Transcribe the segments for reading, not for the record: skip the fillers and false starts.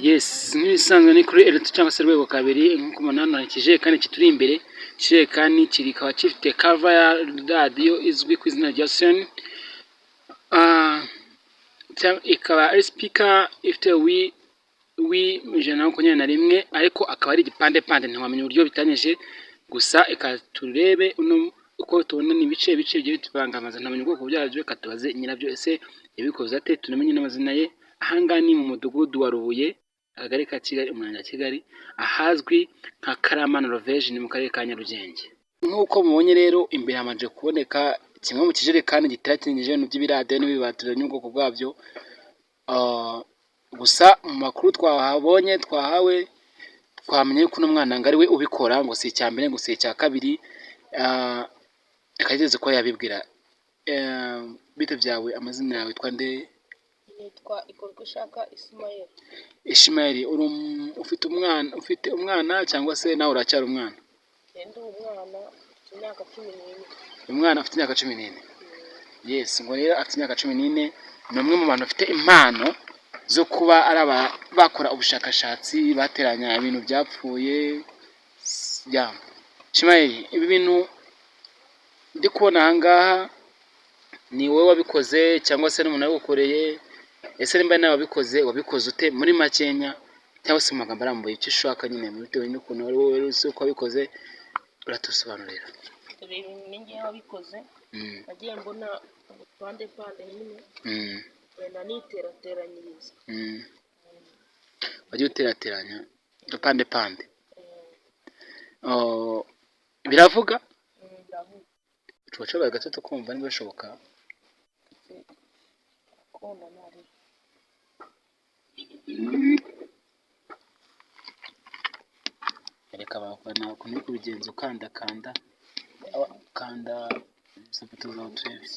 Yes, nk'ibisanzwe ni kuri L2 cyangwa se rwego kabiri nk'uko umunani ikijerekani kituri imbere. Ikijerekani kikaba gifite cover ya radio izwi ku izina rya Sony. Ikaba ari speaker ifite ijana na makumyabiri na rimwe, ariko akaba ari igipande ntiwamenya uburyo bitanyije, gusa turebe uko tubona ni ibice bigiye bitubangamaza, ntamenya ubwoko bwabyo. Katubaze nyirabyo, ese yabikoze ate? Tunamenye n'amazina ye. Ahangaha ni mu mudugudu wa Rubuye, akagari ka Kigali, umurenge wa Kigali, ahazwi nka Karamana Norvège, ni mu karere ka Nyarugenge. Nk'uko mubonye rero, imbere hamaze kuboneka kimwe mu kijerekani gitatinije ibintu by'ibiradiyo n'ibibatiro n'ubwoko bwabyo. Gusa mu makuru twahawe twamenye ko n'umwana ngo ari we ubikora, ngo si icya mbere, ngo si icya kabiri. Akageze ko yabibwira. Bite byawe, amazina yawe witwa nde? Nitwa Ikorwishaka Ismael. Ismael, ufite umwana cyangwa se nawe uracyari umwana? Ndi umwana ufite imyaka 14. Umwana afite imyaka 14. Yes, ngo rero afite imyaka 14, ni umwe mu bantu bafite impano zo kuba bakora ubushakashatsi, bateranya ibintu byapfuye. Ismael, ibi bintu ndi kubona ahangaha ni wowe wabikoze cyangwa se n'umuntu wabigukoreye? Ese nimba nawe wabikoze ute muri makenya, cyangwa se mu magambo arambuye, icyo ushaka nyine bitewe n'ukuntu wari wowe uzi uko wabikoze uratusobanurira. Dore ibintu ni njye wabikoze. Nagiye mbona udupande nyine, wenda niterateranyiriza. Wagiye uterateranya udupande. Biravuga? Biravuga. Tubacoba gato tukumva niba bishoboka. Kona nari. Reka abafana ukuntu uri kubigenza ukanda ifoto zawe turebe.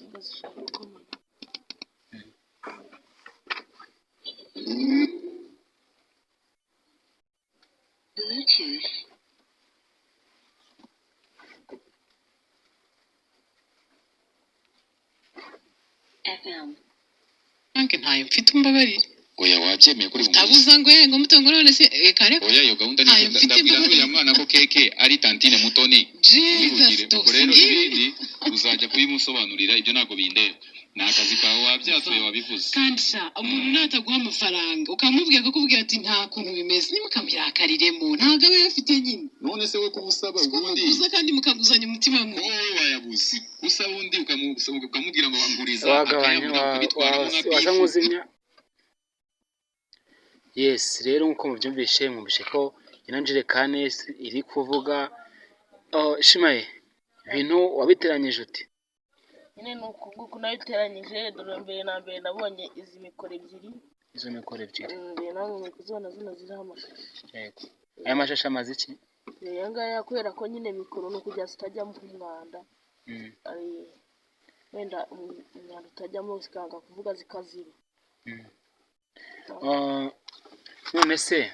Bluetooth. FM. Nange ntayo mfite umbabarire. Oya wabyemeye kuri utabuza ngo ngo mutongo none se kare. Oya iyo gahunda ni ndabwira n'uyu mwana ko keke ari tantine mutoni. Jesus, rero ibindi uzajya kubimusobanurira, ibyo ntago bindeba. Ni akazi kawe wabyatuye wabivuze. Kandi umuntu nataguha amafaranga ukamubwira ko kubwira ati nta kuntu bimeze, nimukambirakariremo ntago abe yafite nyine. None se we kubusaba ubundi uza kandi mukaguzanya umutima mwe. Wowe wayabuze usaba undi ukamubwira ngo nguriza wagabanye waza nkuzimya. Yes, rero nkuko mubyumvishe ko ino njerekani iri kuvuga. Ismael, ibintu wabiteranyije ute? Nyine nuko nguko nabiteranyije. Dore mbere na mbere nabonye izi mikoro ebyiri. Izo mikoro ebyiri? Namwe kuzibona zino ziriho amashashi. Yego. Aya mashashi amaze iki? Aya ngaya kubera ko nyine mikoro no kujya zitajyamo umwanda. Wenda umwanda utajyamo zikanga kuvuga zikaziba. None se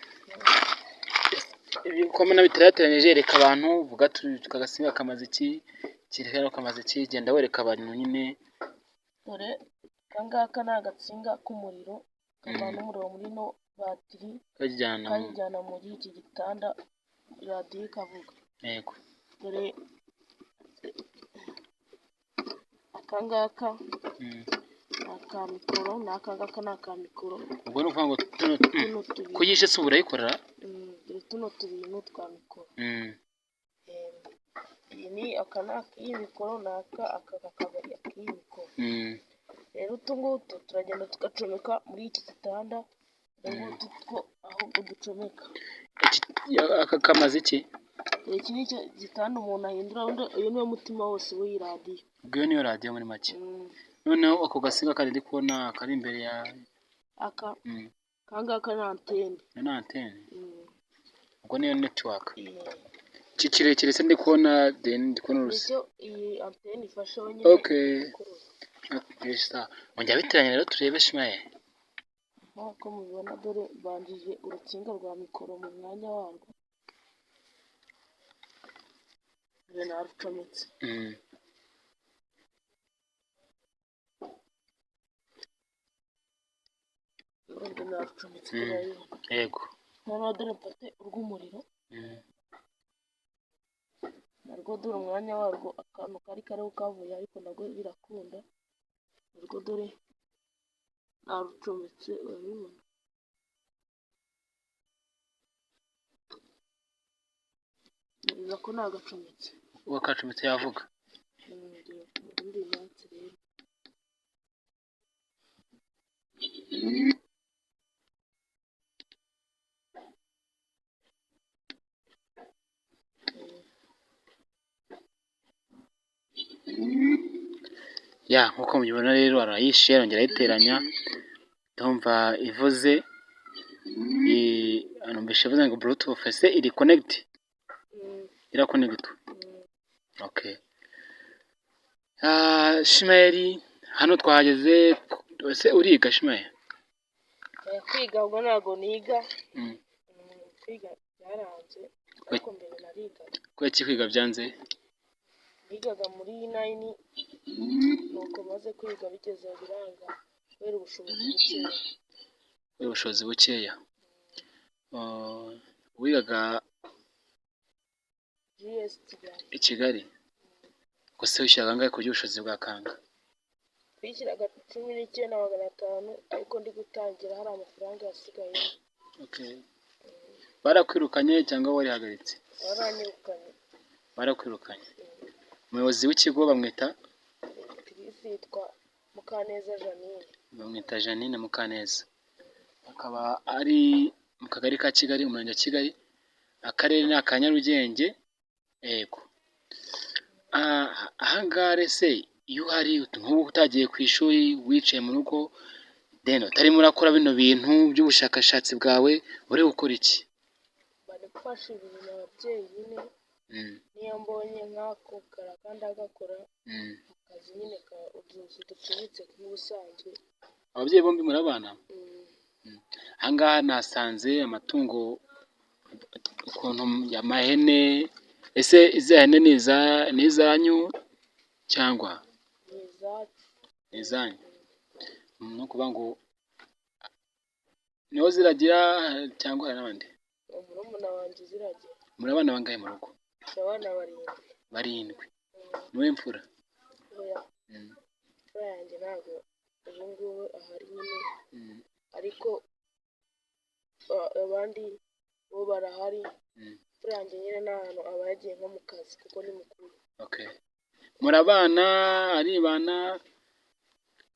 uko muna biterateranyije, reka abantu vuga tukagasinga kamaze iki, kirero kamaze iki, genda wereka abantu nyine. Dore kangaka ni agatsinga k'umuriro kavana umuriro muri no batiri kajyana muri iki gitanda radiyo ikavuga. Yego. Dore akangaka akamikoro, n'akangaka n'akamikoro. Ubwo ni ukuvuga ngo kuyishe se urayikorera? Dore tuno tubiri n'utwa mikoro. Iyi ni iyi mikoro n'aka kakabari ak'iyi mikoro. Rero utu ngutu turagenda tugacomeka muri iki gitanda. Ngutu two aho uducomeka. Aka kamaze iki? Iki ni cyo gitanda umuntu ahindura, uyu niwo mutima wose w'iyi radiyo. Ubwo niyo radiyo muri make. Noneho ako gasinga kandi ndi kubona kari imbere ya kangaka ni antene. Ni antene? Ubwo niyo network. Iki kirekire se ndi kubona urusi. Iyi antene ifasha wenyine. Okay. Ongera biteranya rero turebe Ismael. Nk'uko mubibona dore banjije urukinga rwa mikoro mu mwanya warwo. Dore narucometse. narucumitse turayibona. Yego. Noneho dore mfate urw'umuriro narwo dore umwanya warwo akantu kari kariho kavuye ariko nabwo birakunda narwo dore narucumitse urabibona. Nziza ko nagacumitse. Wakacumitse yavuga. Ubundi natsi rero. Ya nkuko mubibona rero arayishe arongera ayiteranya ndumva ivuze anumvishe ivuze ngo bluetooth ese iri connect ira connect. Okay. Shimayeli hano twahageze ese uriga Shimayeli? Kwiga ubwo ntago niga. Kwiga byaranze ariko mbere nariga. Kweki kwiga byanze? Nigaga muri 9 nuko maze kwiga bigeze biranga kubera ubushobozi bukeya. Wigaga GS i Kigali? Gusa wishyiraga angahe ku by'ubushobozi bwa kanga? Bishyiraga 19,500 ariko ndi gutangira hari amafaranga yasigaye. Okay. Barakwirukanye cyangwa warihagaritse? Barakwirukanye. Umuyobozi w'ikigo bamwita? Yitwa Mukaneza Janine. Bamwita Janine Mukaneza. Akaba ari mu kagari ka Kigali, umurenge wa Kigali, akarere ni aka Nyarugenge. Yego. Ahangare se iyo hari nk'ubu utagiye ku ishuri wicaye mu rugo then utarimo urakora bino bintu by'ubushakashatsi bwawe uri gukora iki? Bari gufasha ibintu ababyeyi nyine. Niyo mbonye nk'ako kandi agakora akazi nyine ka uduzu ducubitse nk'ubusanzwe. Ababyeyi bombi murabana? Ahangaha nasanze amatungo ukuntu y'amahene. Ese izi hene ni izanyu cyangwa? Ni izanyu. No kuvuga ngo niho ziragira cyangwa hari n'abandi? Murumuna wanjye ziragira. Muri abana bangahe mu rugo? Abana 7. Niwe mfura? Oya. Mfura yanjye ntabwo ubu ngubu ahari nyine ariko abandi bo barahari. Mfura yanjye nyine n'ahantu aba yagiye nko mu kazi kuko ni mukuru. Okay. Murabana aribana?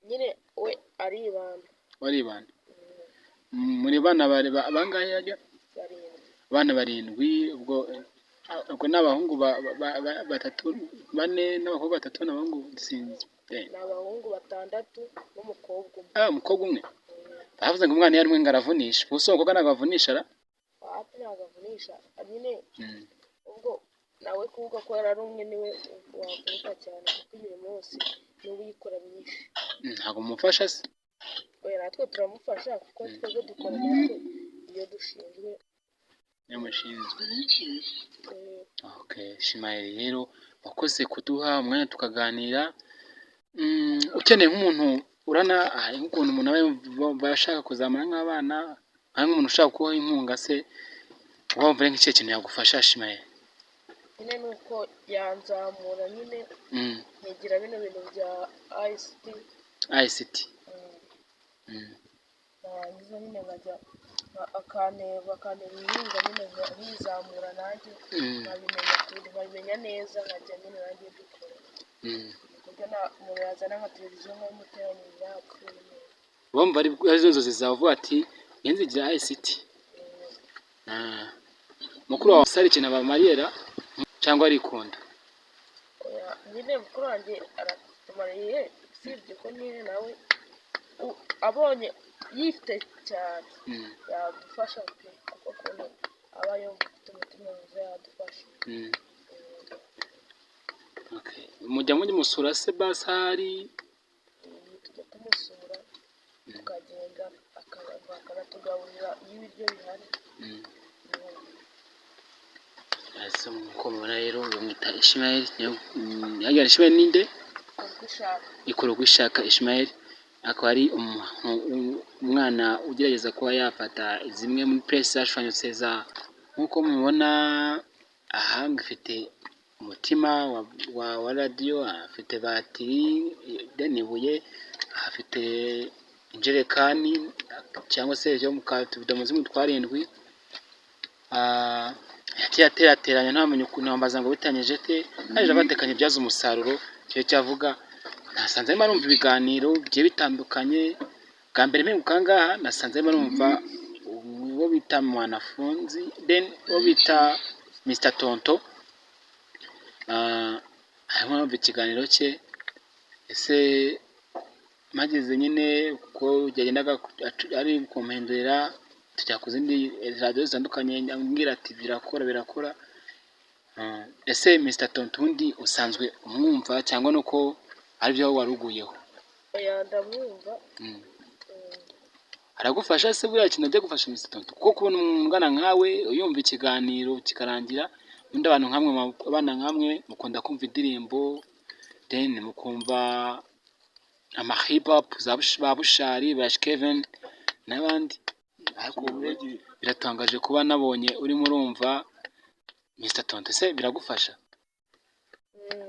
Nyine we aribana. Waribana? Muri bana bangahe yajya? 7. Abana 7. Ubwo n'abahungu 3, 4 n'abakobwa 3 n'abahungu sinzi. N'abahungu 6 n'umukobwa umwe. Umukobwa umwe? Bavuze ngo umwana yarimwe ngaravunisha. Ubuso umukobwa nagavunisha ra? Wapi nagavunisha. Nyine ubwo nawe kuvuga ko yari umwe niwe wavunika cyane kuko imirimo yose niwe uyikora myinshi. Ntabwo mumufasha se? Oya natwe turamufasha kuko twebwe dukora natwe iyo dushinzwe. Yamushinzwe. Okay, Shimayeli rero wakoze kuduha umwanya tukaganira. Ukeneye nk'umuntu urana nk'ukuntu umuntu bashaka kuzamura nk'abana, hari nk'umuntu ushaka kubaha inkunga se wumva nk'icyo kintu yagufasha Shimayeli? Nyine nuko yanzamura nyine nkigira bino bintu bya ICT. Narangiza nyine nkajya akantera inkunga nyine nkizamura nanjye nkabimenya neza nkajya nyine nanjye dukora. Kuko umuntu yazana nka televiziyo nk'umuteraniro yapfuye neza. Wumva ari zo nzozi zawe uvuga ati nzigira ICT? Mukuru wawe sari ikintu abamariyera cyangwa arikunda? Nyine mukuru wanjye aratumariye usibye ko nyine nawe abonye yifite cyane yadufasha pe kuko ukuntu aba yumva ufite umutima mwiza yadufasha. Okay. Mujya musura se basari? Tujya tumusura tukagenda akanatugaburira ibiryo bihari. Asa nkuko mubona rero bamwita Shimayeli. Yagira Shimayeli ninde? Ikorwa ishaka Shimayeli. akaba ari umwana ugerageza kuba yafata zimwe muri puresi zashushanyo za nk'uko mubibona aha ngafite umutima wa radiyo, afite batiri deni ibuye, afite injerekani cyangwa se yo mu kavido mu twarindwi, yagiye aterateranya ntamenye ukuntu ambaza ngo bitanyije te haje abatekanye ibyaza umusaruro cyo cyavuga. Nasanze arimo arumva ibiganiro bigiye bitandukanye, bwa mbere mpinguka ngaha nasanze arimo arumva uwo bita Mwanafunzi then uwo bita Mr Tonto, arimo arumva ikiganiro cye. Ese mageze nyine ko yagendaga ari kumpindurira tujya ku zindi radio zitandukanye, ambwira ati birakora. Ese Mr Tonto undi usanzwe umwumva cyangwa nuko aribyo waruguyeho? oya ndamwumva. Aragufasha se buriya kintu ajya gufasha Mr Tonto? Kuko kubona umwana nkawe uyumva ikiganiro kikarangira, undi abana nkamwe mukunda kumva indirimbo then mukumva ama hip hop ba Bushari ba Kevin n'abandi, ariko biratangaje kuba nabonye urimo urumva Mr Tonto. Se biragufasha?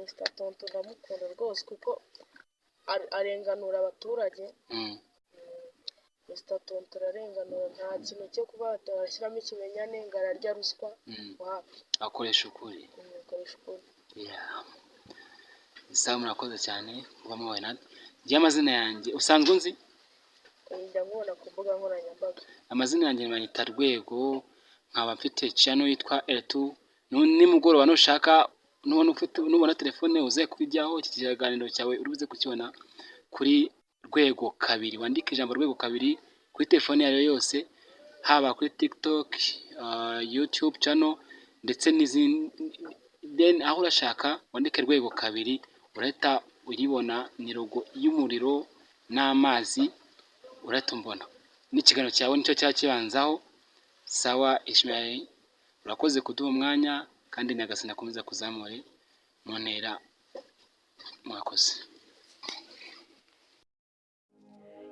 Mr Tonto ndamukunda rwose kuko arenganura abaturage. Mr Tonto ararenganura, nta kintu cyo kuba atashyiramo ikimenyane ngo ararya ruswa, wapi akoresha ukuri. Isa murakoze cyane kuba mubaye natwe. Njye amazina yanjye usanzwe unzi? njya nkubona ku mbuga nkoranyambaga. Amazina yanjye banyita Rwego, nkaba mfite channel yitwa L2. Nimugoroba nushaka nubona telefone uze kubijyaho, iki kiganiro cyawe urubuze kukibona kuri Rwego 2. Wandika ijambo Rwego 2 kuri telefone yayo yose, haba kuri TikTok, YouTube channel ndetse n'izindi. Then aho urashaka wandike Rwego 2 urahita uyibona, ni logo y'umuriro n'amazi urahita umbona. N'ikiganiro cyawe nicyo cyakibanzaho. Sawa Ishmael, urakoze kuduha umwanya kandi Nyagasani akomeza kuzamure mu ntera. Mwakoze.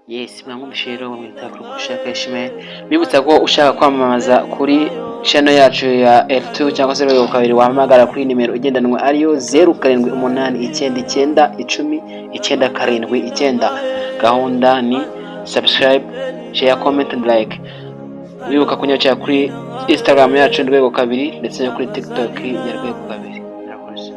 Yes, mwamwumvishe rero bamwita Kurugushaka Ishmael. Bibutsa ko ushaka kwamamaza kuri channel yacu ya L2 cyangwa se Rwego 2 wahamagara kuri nimero igendanwa ariyo 0789109079. Gahunda ni subscribe, share, comment and like. Wibuka kunyarukira kuri Instagram yacu Rwego 2 ndetse no kuri TikTok ya Rwego 2. Murakoze.